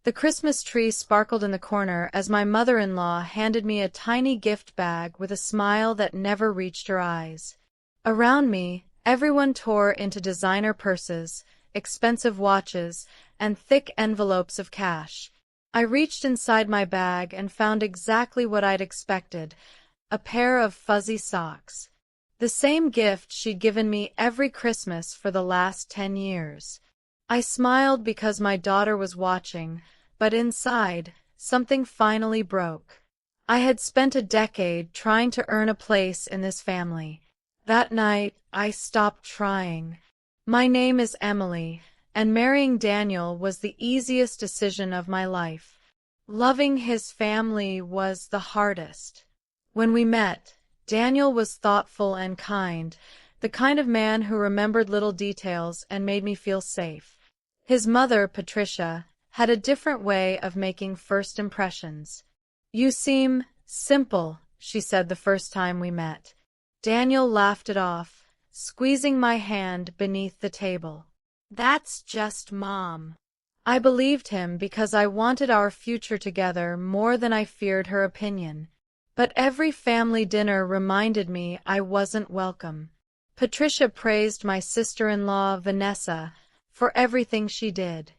The Christmas tree sparkled in the corner as my mother-in-law handed me a tiny gift bag with a smile that never reached her eyes. Around me, everyone tore into designer purses, expensive watches, and thick envelopes of cash. I reached inside my bag and found exactly what I'd expected, a pair of fuzzy socks. The same gift she'd given me every Christmas for the last 10 years. I smiled because my daughter was watching, but inside, something finally broke. I had spent a decade trying to earn a place in this family. That night, I stopped trying. My name is Emily, and marrying Daniel was the easiest decision of my life. Loving his family was the hardest. When we met, Daniel was thoughtful and kind, the kind of man who remembered little details and made me feel safe. His mother, Patricia, had a different way of making first impressions. "You seem simple," she said the first time we met. Daniel laughed it off, squeezing my hand beneath the table. "That's just Mom." I believed him because I wanted our future together more than I feared her opinion. But every family dinner reminded me I wasn't welcome. Patricia praised my sister-in-law, Vanessa, for everything she did.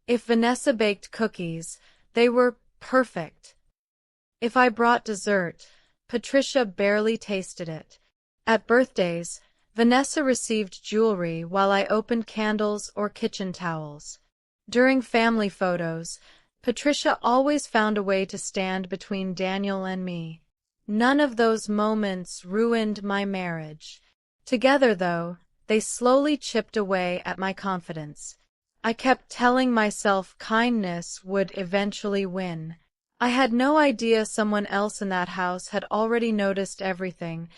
If Vanessa baked cookies, they were perfect. If I brought dessert, Patricia barely tasted it. At birthdays, Vanessa received jewelry while I opened candles or kitchen towels. During family photos, Patricia always found a way to stand between Daniel and me. None of those moments ruined my marriage. Together, though, they slowly chipped away at my confidence. I kept telling myself kindness would eventually win. I had no idea someone else in that house had already noticed everything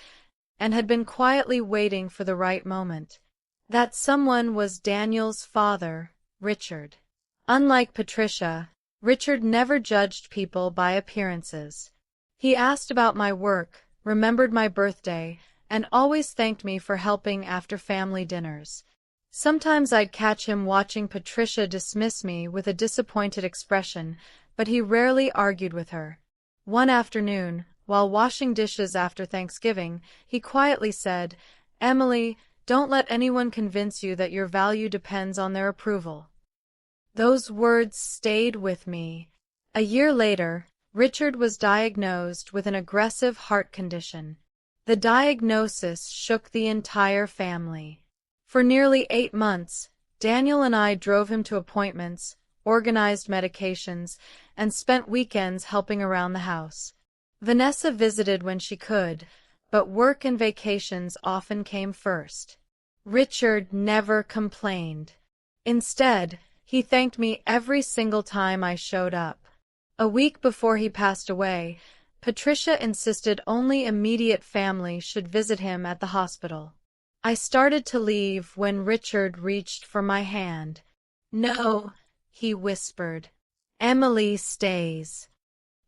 and had been quietly waiting for the right moment. That someone was Daniel's father, Richard. Unlike Patricia, Richard never judged people by appearances. He asked about my work, remembered my birthday, and always thanked me for helping after family dinners. Sometimes I'd catch him watching Patricia dismiss me with a disappointed expression, but he rarely argued with her. One afternoon, while washing dishes after Thanksgiving, he quietly said, "Emily, don't let anyone convince you that your value depends on their approval." Those words stayed with me. A year later, Richard was diagnosed with an aggressive heart condition. The diagnosis shook the entire family. For nearly 8 months, Daniel and I drove him to appointments, organized medications, and spent weekends helping around the house. Vanessa visited when she could, but work and vacations often came first. Richard never complained. Instead, he thanked me every single time I showed up. A week before he passed away, Patricia insisted only immediate family should visit him at the hospital. I started to leave when Richard reached for my hand. "No," he whispered. "Emily stays."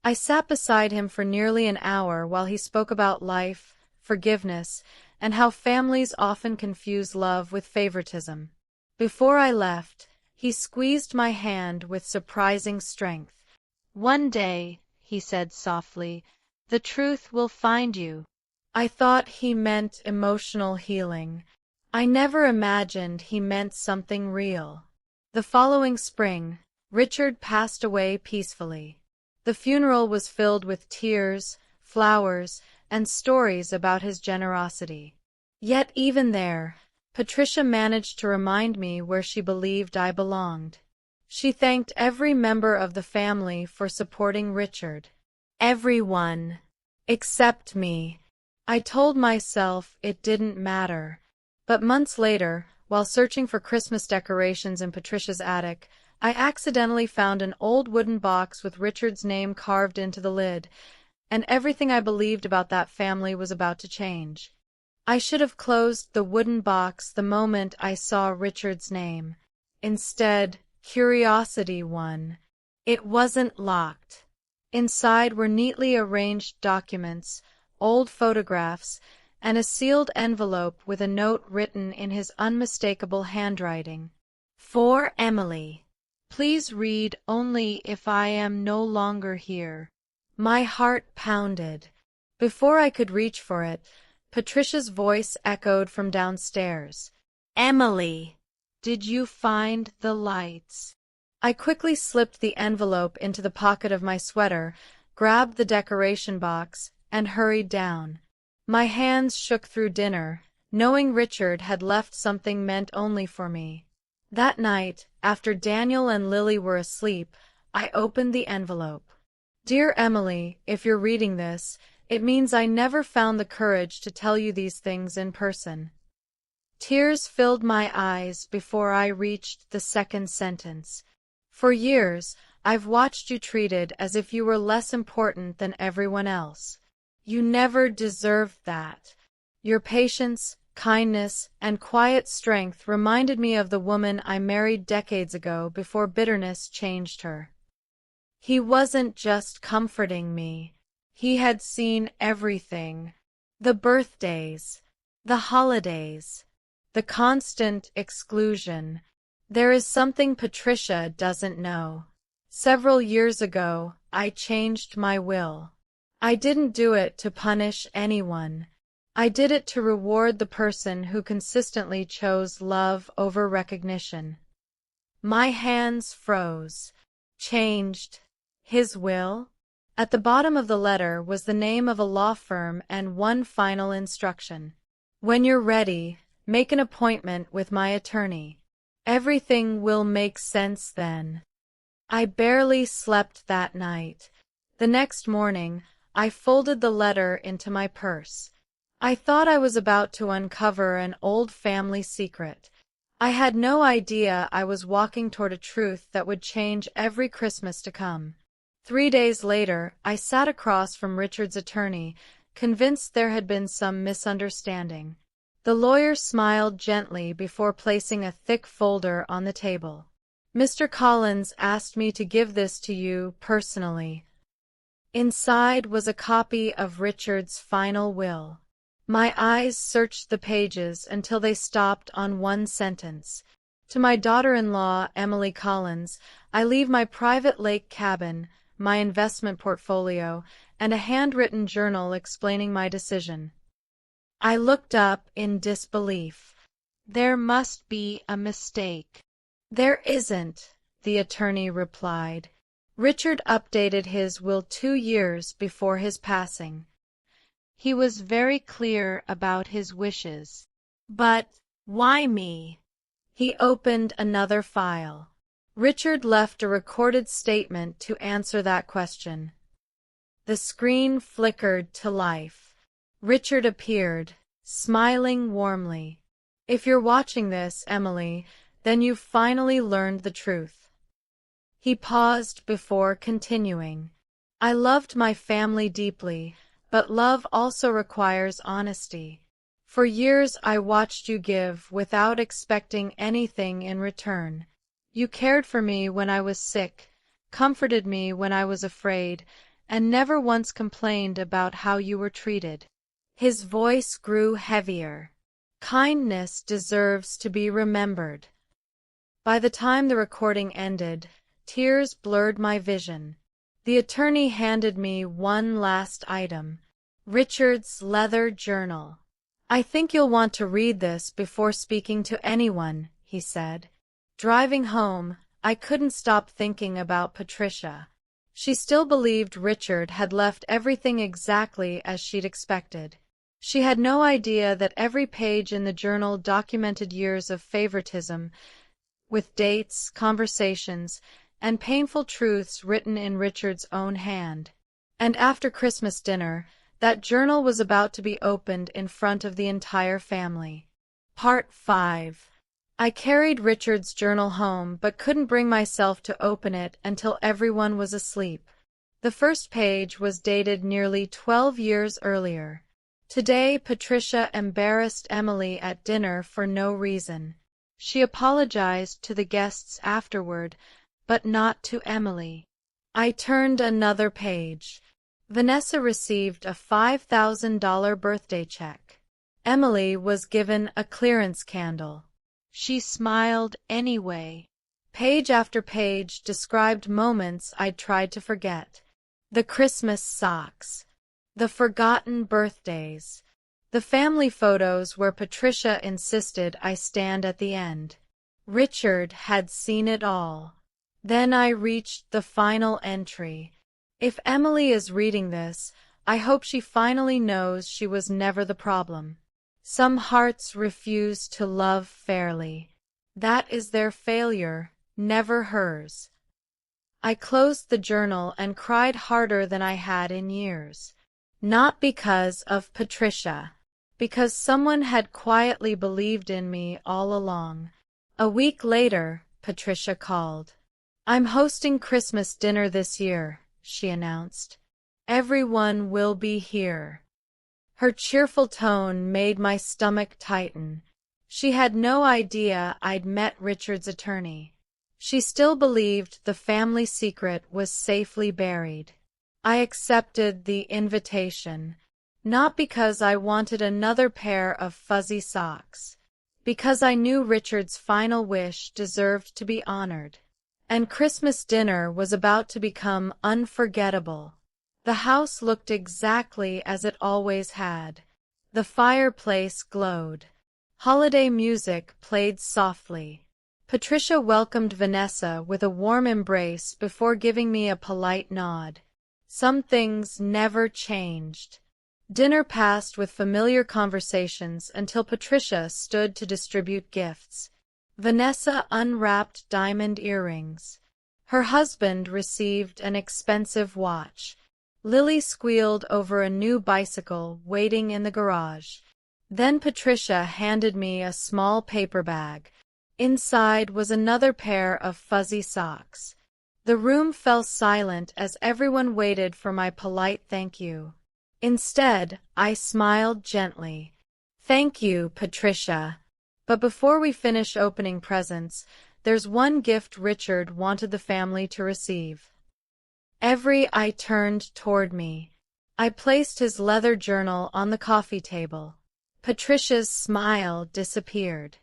I sat beside him for nearly an hour while he spoke about life, forgiveness, and how families often confuse love with favoritism. Before I left, he squeezed my hand with surprising strength. "One day," he said softly, "the truth will find you." I thought he meant emotional healing. I never imagined he meant something real. The following spring, Richard passed away peacefully. The funeral was filled with tears, flowers, and stories about his generosity. Yet even there, Patricia managed to remind me where she believed I belonged. She thanked every member of the family for supporting Richard. Everyone. Except me. I told myself it didn't matter. But months later, while searching for Christmas decorations in Patricia's attic, I accidentally found an old wooden box with Richard's name carved into the lid, and everything I believed about that family was about to change. I should have closed the wooden box the moment I saw Richard's name. Instead, curiosity won. It wasn't locked. Inside were neatly arranged documents, old photographs, and a sealed envelope with a note written in his unmistakable handwriting. "For Emily." Please read only if I am no longer here. My heart pounded. Before I could reach for it, Patricia's voice echoed from downstairs. Emily, did you find the lights? I quickly slipped the envelope into the pocket of my sweater, grabbed the decoration box, and hurried down. My hands shook through dinner, knowing Richard had left something meant only for me. That night, after Daniel and Lily were asleep, I opened the envelope. Dear Emily, if you're reading this, it means I never found the courage to tell you these things in person. Tears filled my eyes before I reached the second sentence. For years, I've watched you treated as if you were less important than everyone else. You never deserved that. Your patience, kindness, and quiet strength reminded me of the woman I married decades ago before bitterness changed her. He wasn't just comforting me. He had seen everything. The birthdays, the holidays, the constant exclusion. There is something Patricia doesn't know. Several years ago, I changed my will. I didn't do it to punish anyone. I did it to reward the person who consistently chose love over recognition. My hands froze. Changed his will? At the bottom of the letter was the name of a law firm and one final instruction. When you're ready, make an appointment with my attorney. Everything will make sense then. I barely slept that night. The next morning, I folded the letter into my purse. I thought I was about to uncover an old family secret. I had no idea I was walking toward a truth that would change every Christmas to come. 3 days later, I sat across from Richard's attorney, convinced there had been some misunderstanding. The lawyer smiled gently before placing a thick folder on the table. Mr. Collins asked me to give this to you personally. Inside was a copy of Richard's final will. My eyes searched the pages until they stopped on one sentence. To my daughter-in-law, Emily Collins, I leave my private lake cabin, my investment portfolio, and a handwritten journal explaining my decision. I looked up in disbelief. There must be a mistake. There isn't, the attorney replied. Richard updated his will 2 years before his passing. He was very clear about his wishes. But why me? He opened another file. Richard left a recorded statement to answer that question. The screen flickered to life. Richard appeared, smiling warmly. If you're watching this, Emily, then you've finally learned the truth. He paused before continuing. I loved my family deeply, but love also requires honesty. For years I watched you give without expecting anything in return. You cared for me when I was sick, comforted me when I was afraid, and never once complained about how you were treated. His voice grew heavier. Kindness deserves to be remembered. By the time the recording ended, tears blurred my vision. The attorney handed me one last item. Richard's leather journal. I think you'll want to read this before speaking to anyone, he said. Driving home, I couldn't stop thinking about Patricia. She still believed Richard had left everything exactly as she'd expected. She had no idea that every page in the journal documented years of favoritism, with dates, conversations, and painful truths written in Richard's own hand. And after Christmas dinner, that journal was about to be opened in front of the entire family. Part 5. I carried Richard's journal home but couldn't bring myself to open it until everyone was asleep. The first page was dated nearly 12 years earlier. Today, Patricia embarrassed Emily at dinner for no reason. She apologized to the guests afterward, but not to Emily. I turned another page. Vanessa received a $5,000 birthday check. Emily was given a clearance candle. She smiled anyway. Page after page described moments I'd tried to forget. The Christmas socks, the forgotten birthdays, the family photos where Patricia insisted I stand at the end. Richard had seen it all. Then I reached the final entry. If Emily is reading this, I hope she finally knows she was never the problem. Some hearts refuse to love fairly. That is their failure, never hers. I closed the journal and cried harder than I had in years. Not because of Patricia. Because someone had quietly believed in me all along. A week later, Patricia called. "I'm hosting Christmas dinner this year," she announced. "Everyone will be here." Her cheerful tone made my stomach tighten. She had no idea I'd met Richard's attorney. She still believed the family secret was safely buried. I accepted the invitation, not because I wanted another pair of fuzzy socks, because I knew Richard's final wish deserved to be honored. And Christmas dinner was about to become unforgettable. The house looked exactly as it always had. The fireplace glowed. Holiday music played softly. Patricia welcomed Vanessa with a warm embrace before giving me a polite nod. Some things never changed. Dinner passed with familiar conversations until Patricia stood to distribute gifts. Vanessa unwrapped diamond earrings. Her husband received an expensive watch. Lily squealed over a new bicycle waiting in the garage. Then Patricia handed me a small paper bag. Inside was another pair of fuzzy socks. The room fell silent as everyone waited for my polite thank you. Instead, I smiled gently. "Thank you, Patricia. But before we finish opening presents, there's one gift Richard wanted the family to receive." Every eye turned toward me. I placed his leather journal on the coffee table. Patricia's smile disappeared.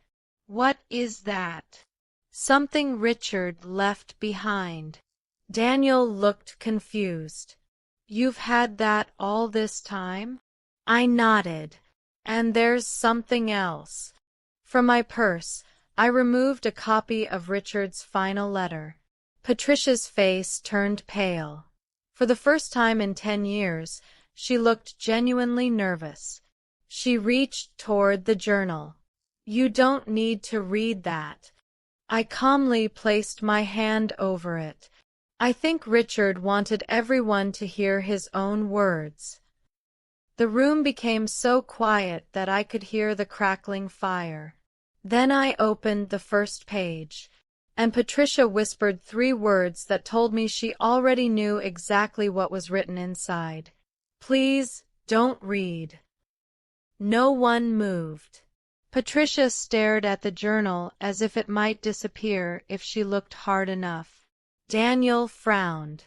"What is that?" "Something Richard left behind." Daniel looked confused. "You've had that all this time?" I nodded. "And there's something else." From my purse, I removed a copy of Richard's final letter. Patricia's face turned pale. For the first time in 10 years, she looked genuinely nervous. She reached toward the journal. "You don't need to read that." I calmly placed my hand over it. I think Richard wanted everyone to hear his own words. The room became so quiet that I could hear the crackling fire. Then I opened the first page, and Patricia whispered 3 words that told me she already knew exactly what was written inside. "Please, don't read." No one moved. Patricia stared at the journal as if it might disappear if she looked hard enough. Daniel frowned.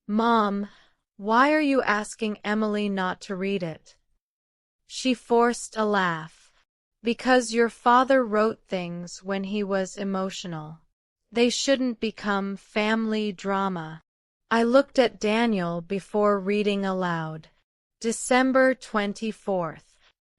"Mom, why are you asking Emily not to read it?" She forced a laugh. "Because your father wrote things when he was emotional. They shouldn't become family drama." I looked at Daniel before reading aloud. December 24th.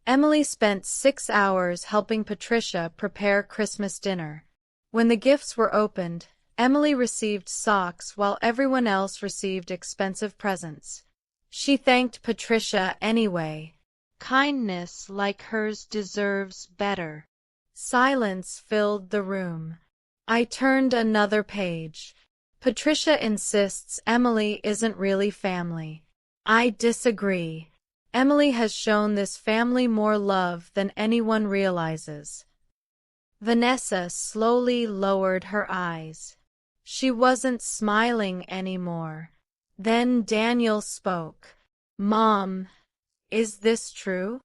Emily spent 6 hours helping Patricia prepare Christmas dinner. When the gifts were opened, Emily received socks while everyone else received expensive presents. She thanked Patricia anyway. Kindness like hers deserves better. Silence filled the room. I turned another page. Patricia insists Emily isn't really family. I disagree. Emily has shown this family more love than anyone realizes. Vanessa slowly lowered her eyes. She wasn't smiling anymore. Then Daniel spoke. "Mom, is this true?"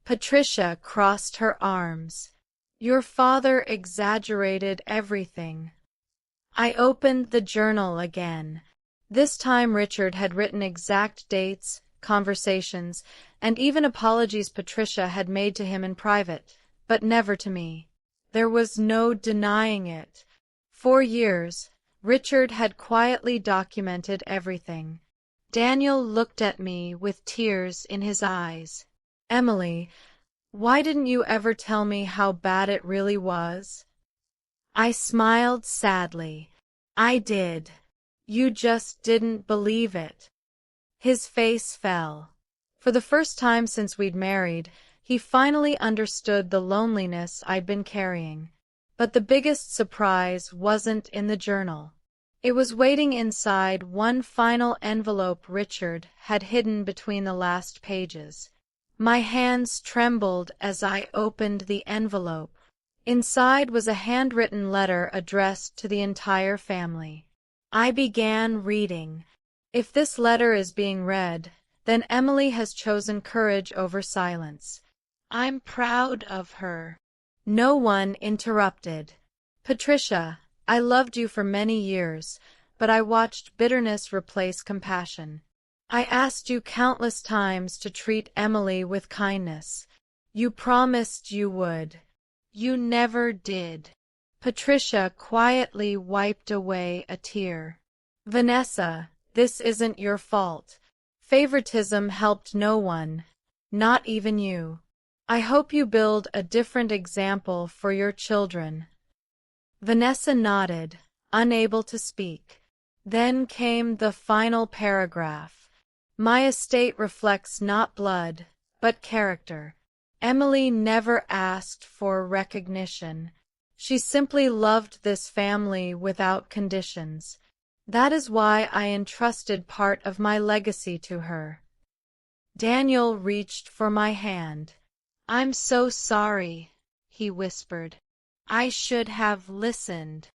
Patricia crossed her arms. "Your father exaggerated everything." I opened the journal again. This time Richard had written exact dates, conversations, and even apologies Patricia had made to him in private, but never to me. There was no denying it. For years, Richard had quietly documented everything. Daniel looked at me with tears in his eyes. "Emily, why didn't you ever tell me how bad it really was?" I smiled sadly. "I did. You just didn't believe it." His face fell. For the first time since we'd married, he finally understood the loneliness I'd been carrying. But the biggest surprise wasn't in the journal. It was waiting inside one final envelope Richard had hidden between the last pages. My hands trembled as I opened the envelope. Inside was a handwritten letter addressed to the entire family. I began reading. If this letter is being read, then Emily has chosen courage over silence. I'm proud of her. No one interrupted. "Patricia, I loved you for many years, but I watched bitterness replace compassion. I asked you countless times to treat Emily with kindness. You promised you would. You never did." Patricia quietly wiped away a tear. "Vanessa, this isn't your fault. Favoritism helped no one, not even you. I hope you build a different example for your children." Vanessa nodded, unable to speak. Then came the final paragraph. "My estate reflects not blood, but character. Emily never asked for recognition. She simply loved this family without conditions. That is why I entrusted part of my legacy to her." Daniel reached for my hand. "I'm so sorry," he whispered. "I should have listened."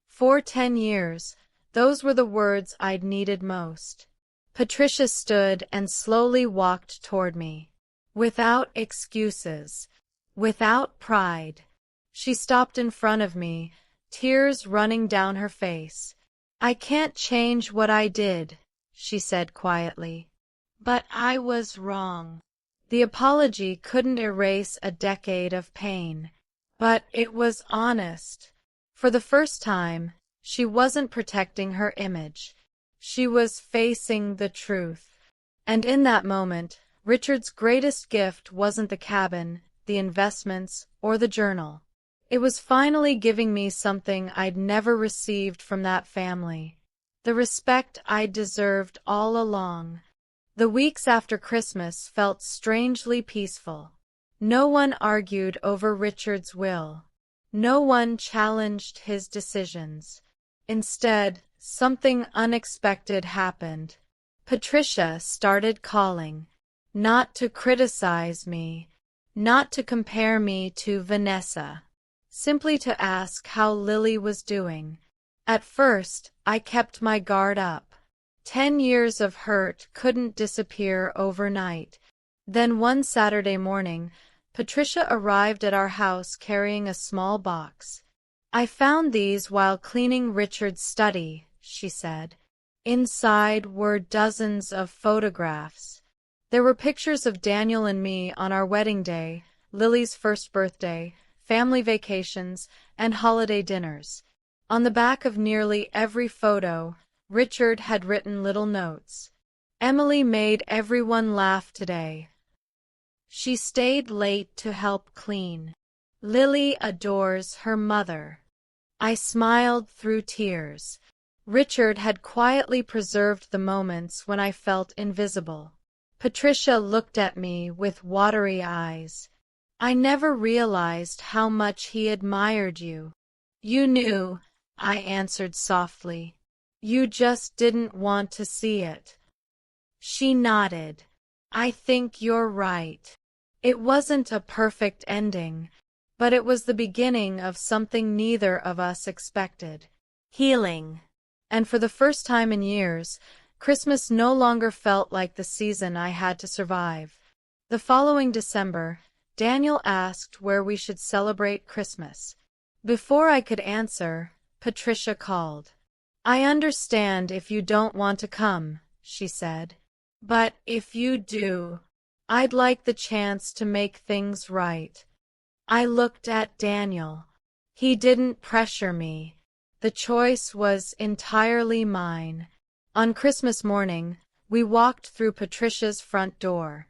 For 10 years, those were the words I'd needed most. Patricia stood and slowly walked toward me. Without excuses, without pride. She stopped in front of me, tears running down her face. "I can't change what I did," she said quietly. "But I was wrong." The apology couldn't erase a decade of pain. But it was honest. For the first time, she wasn't protecting her image. She was facing the truth. And in that moment, Richard's greatest gift wasn't the cabin, the investments, or the journal. It was finally giving me something I'd never received from that family. The respect I deserved all along. The weeks after Christmas felt strangely peaceful. No one argued over Richard's will. No one challenged his decisions. Instead, something unexpected happened. Patricia started calling. Not to criticize me, not to compare me to Vanessa. Simply to ask how Lily was doing. At first, I kept my guard up. 10 years of hurt couldn't disappear overnight. Then one Saturday morning, Patricia arrived at our house carrying a small box. "I found these while cleaning Richard's study," she said. Inside were dozens of photographs. There were pictures of Daniel and me on our wedding day, Lily's first birthday, family vacations, and holiday dinners. On the back of nearly every photo, Richard had written little notes. "Emily made everyone laugh today. She stayed late to help clean. Lily adores her mother." I smiled through tears. Richard had quietly preserved the moments when I felt invisible. Patricia looked at me with watery eyes. "I never realized how much he admired you." "You knew," I answered softly. "You just didn't want to see it." She nodded. "I think you're right. It wasn't a perfect ending, but it was the beginning of something neither of us expected. Healing." And for the first time in years, Christmas no longer felt like the season I had to survive. The following December, Daniel asked where we should celebrate Christmas. Before I could answer, Patricia called. "I understand if you don't want to come," she said. "But if you do, I'd like the chance to make things right." I looked at Daniel. He didn't pressure me. The choice was entirely mine. On Christmas morning, we walked through Patricia's front door.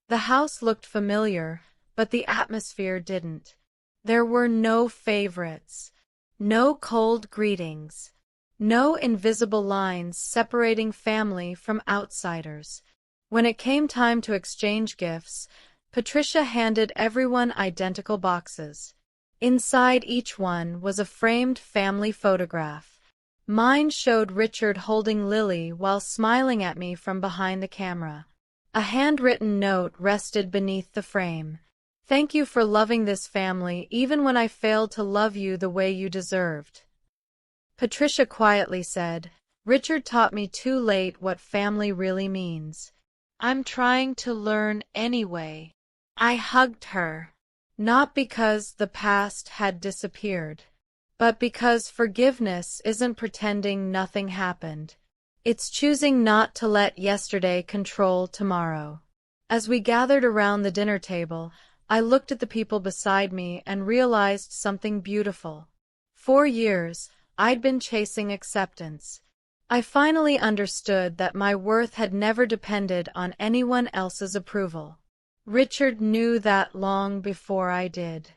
The house looked familiar, but the atmosphere didn't. There were no favorites, no cold greetings, no invisible lines separating family from outsiders. When it came time to exchange gifts, Patricia handed everyone identical boxes. Inside each one was a framed family photograph. Mine showed Richard holding Lily while smiling at me from behind the camera. A handwritten note rested beneath the frame. "Thank you for loving this family even when I failed to love you the way you deserved." Patricia quietly said, "Richard taught me too late what family really means. I'm trying to learn anyway." I hugged her. Not because the past had disappeared, but because forgiveness isn't pretending nothing happened. It's choosing not to let yesterday control tomorrow. As we gathered around the dinner table, I looked at the people beside me and realized something beautiful. For years, I'd been chasing acceptance. I finally understood that my worth had never depended on anyone else's approval. Richard knew that long before I did.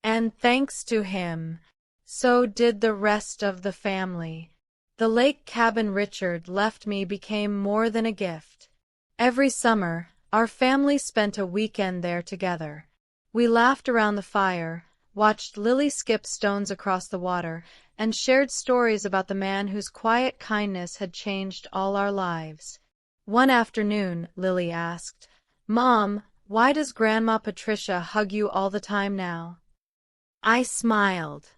And thanks to him, so did the rest of the family. The lake cabin Richard left me became more than a gift. Every summer, our family spent a weekend there together. We laughed around the fire, watched Lily skip stones across the water, and shared stories about the man whose quiet kindness had changed all our lives. One afternoon, Lily asked, "Mom, why does Grandma Patricia hug you all the time now?" I smiled.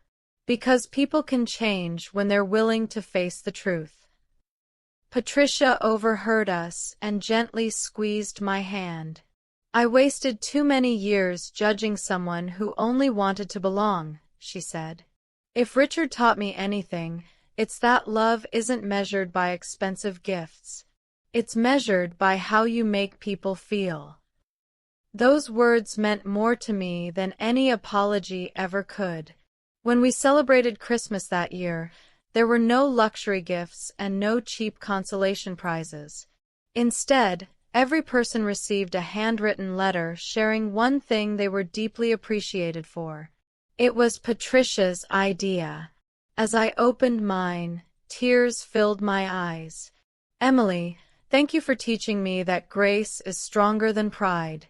Because people can change when they're willing to face the truth. Patricia overheard us and gently squeezed my hand. "I wasted too many years judging someone who only wanted to belong," she said. "If Richard taught me anything, it's that love isn't measured by expensive gifts. It's measured by how you make people feel." Those words meant more to me than any apology ever could. When we celebrated Christmas that year, there were no luxury gifts and no cheap consolation prizes. Instead, every person received a handwritten letter sharing one thing they were deeply appreciated for. It was Patricia's idea. As I opened mine, tears filled my eyes. "Emily, thank you for teaching me that grace is stronger than pride.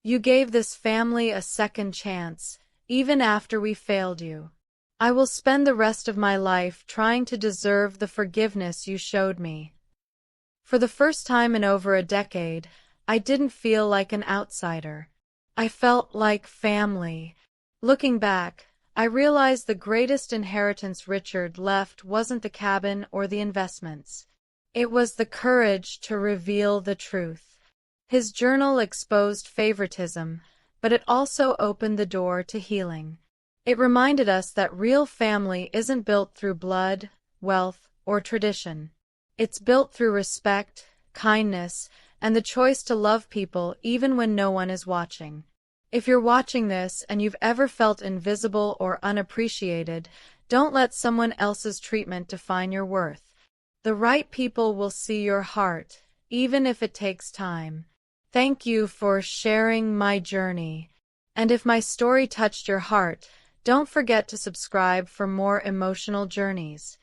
You gave this family a second chance, even after we failed you. I will spend the rest of my life trying to deserve the forgiveness you showed me." For the first time in over a decade, I didn't feel like an outsider. I felt like family. Looking back, I realized the greatest inheritance Richard left wasn't the cabin or the investments. It was the courage to reveal the truth. His journal exposed favoritism, but it also opened the door to healing. It reminded us that real family isn't built through blood, wealth, or tradition. It's built through respect, kindness, and the choice to love people even when no one is watching. If you're watching this and you've ever felt invisible or unappreciated, don't let someone else's treatment define your worth. The right people will see your heart, even if it takes time. Thank you for sharing my journey. And if my story touched your heart, don't forget to subscribe for more emotional journeys.